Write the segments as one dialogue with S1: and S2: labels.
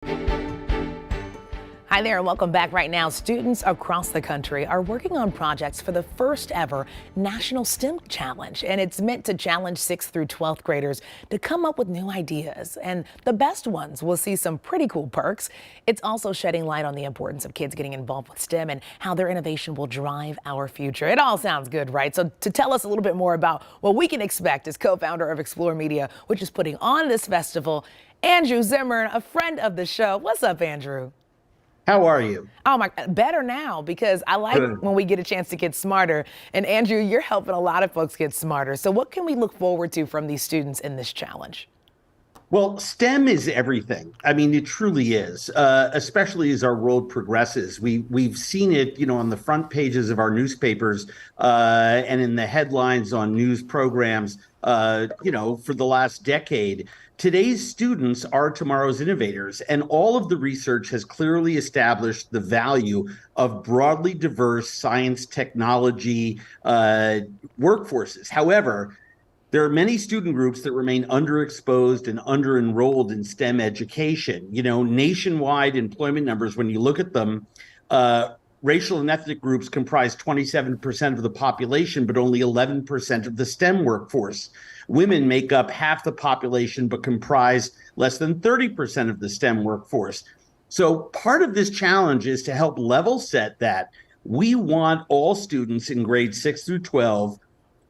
S1: Hi there and welcome back. Right now, students across the country are working on projects for the first ever National STEM Challenge. And it's meant to challenge 6th through 12th graders to come up with new ideas. And the best ones will see some pretty cool perks. It's also shedding light on the importance of kids getting involved with STEM and how their innovation will drive our future. It all sounds good, right? So to tell us a little bit more about what we can expect is co-founder of EXPLR Media, which is putting on this festival, Andrew Zimmern, a friend of the show. What's up, Andrew?
S2: How are you?
S1: Oh my, better now because I like
S2: Good.
S1: when we get a chance to get smarter. And Andrew, you're helping a lot of folks get smarter. So what can we look forward to from these students in this challenge?
S2: Well, STEM is everything. I mean, it truly is, especially as our world progresses. We've seen it, on the front pages of our newspapers and in the headlines on news programs, for the last decade. Today's students are tomorrow's innovators, and all of the research has clearly established the value of broadly diverse science technology workforces. However, there are many student groups that remain underexposed and under-enrolled in STEM education. Nationwide employment numbers, when you look at them, racial and ethnic groups comprise 27% of the population, but only 11% of the STEM workforce. Women make up half the population, but comprise less than 30% of the STEM workforce. So part of this challenge is to help level set that. We want all students in grades 6 through 12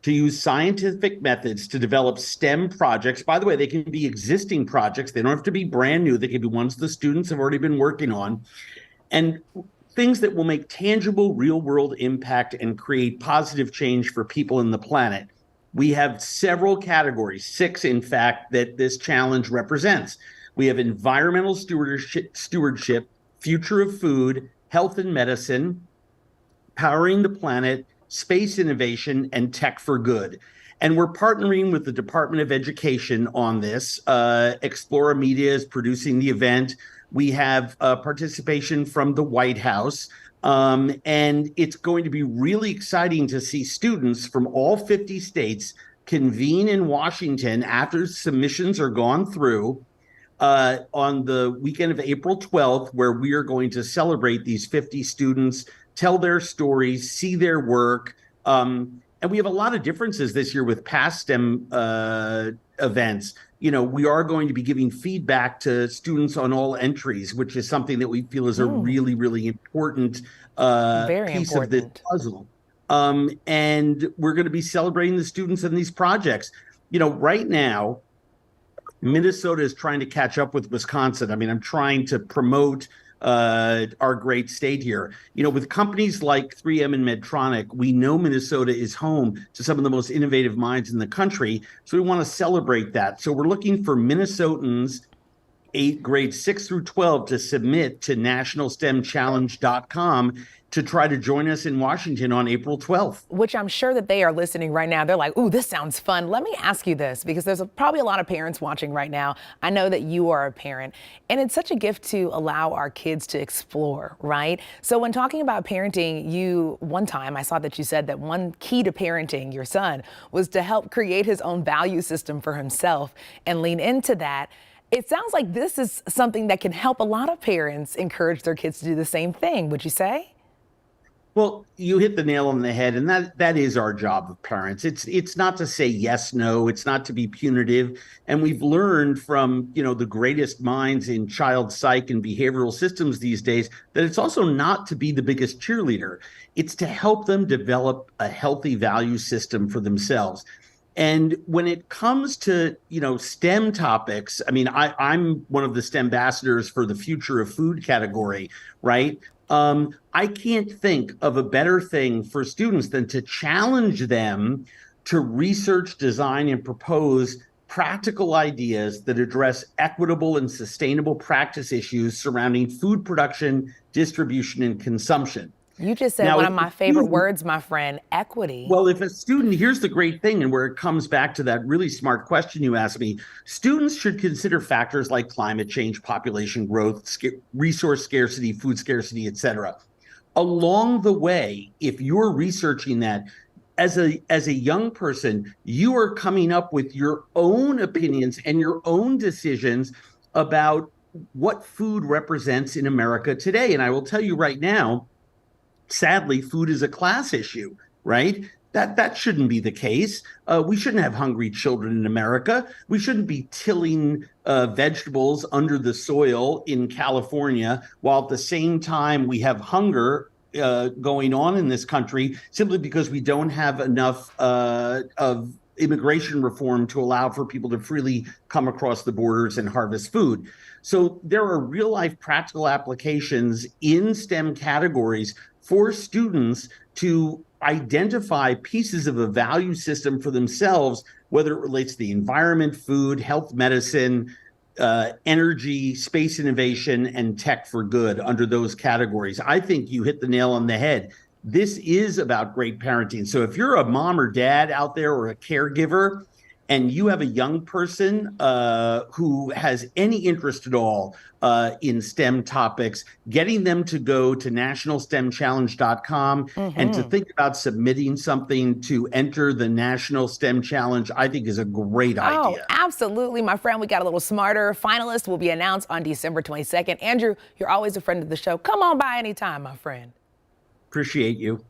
S2: to use scientific methods to develop STEM projects. By the way, they can be existing projects. They don't have to be brand new. They can be ones the students have already been working on. And things that will make tangible real-world impact and create positive change for people in the planet. We have several categories, 6 in fact, that this challenge represents. We have environmental stewardship, future of food, health and medicine, powering the planet, space innovation, and tech for good. And we're partnering with the Department of Education on this. EXPLR Media is producing the event. We have participation from the White House. And it's going to be really exciting to see students from all 50 states convene in Washington after submissions are gone through on the weekend of April 12th, where we are going to celebrate these 50 students, tell their stories, see their work. And we have a lot of differences this year with past STEM events. We are going to be giving feedback to students on all entries, which is something that we feel is a really, really important piece of this puzzle. And we're going to be celebrating the students in these projects. Right now, Minnesota is trying to catch up with Wisconsin. I mean, I'm trying to promote our great state here. With companies like 3M and Medtronic, we know Minnesota is home to some of the most innovative minds in the country. So we want to celebrate that. So we're looking for Minnesotans grades 6 through 12 to submit to nationalstemchallenge.com to try to join us in Washington on April 12th.
S1: Which I'm sure that they are listening right now. They're like, ooh, this sounds fun. Let me ask you this, because there's probably a lot of parents watching right now. I know that you are a parent, and it's such a gift to allow our kids to explore, right? So when talking about parenting, one time I saw that you said that one key to parenting your son was to help create his own value system for himself and lean into that. It sounds like this is something that can help a lot of parents encourage their kids to do the same thing. Would you say?
S2: Well, you hit the nail on the head, and that is our job of parents. It's not to say yes, no. It's not to be punitive. And we've learned from the greatest minds in child psych and behavioral systems these days that it's also not to be the biggest cheerleader. It's to help them develop a healthy value system for themselves. And when it comes to STEM topics, I mean, I'm one of the STEM ambassadors for the future of food category, right? I can't think of a better thing for students than to challenge them to research, design, and propose practical ideas that address equitable and sustainable practice issues surrounding food production, distribution, and consumption.
S1: You just said one of my favorite words, my friend, equity.
S2: Well, if a student, here's the great thing, and where it comes back to that really smart question you asked me, students should consider factors like climate change, population growth, resource scarcity, food scarcity, et cetera. Along the way, if you're researching that, as a young person, you are coming up with your own opinions and your own decisions about what food represents in America today. And I will tell you right now, sadly, food is a class issue, right? That shouldn't be the case. We shouldn't have hungry children in America. We shouldn't be tilling vegetables under the soil in California while at the same time we have hunger going on in this country simply because we don't have enough of immigration reform to allow for people to freely come across the borders and harvest food. So there are real life practical applications in STEM categories for students to identify pieces of a value system for themselves, whether it relates to the environment, food, health, medicine, energy, space innovation, and tech for good under those categories. I think you hit the nail on the head. This is about great parenting. So if you're a mom or dad out there or a caregiver, and you have a young person who has any interest at all in STEM topics, getting them to go to nationalstemchallenge.com and to think about submitting something to enter the National STEM Challenge, I think is a great
S1: Oh,
S2: idea.
S1: absolutely, my friend. We got a little smarter. Finalists will be announced on December 22nd. Andrew, you're always a friend of the show. Come on by anytime, my friend.
S2: Appreciate you.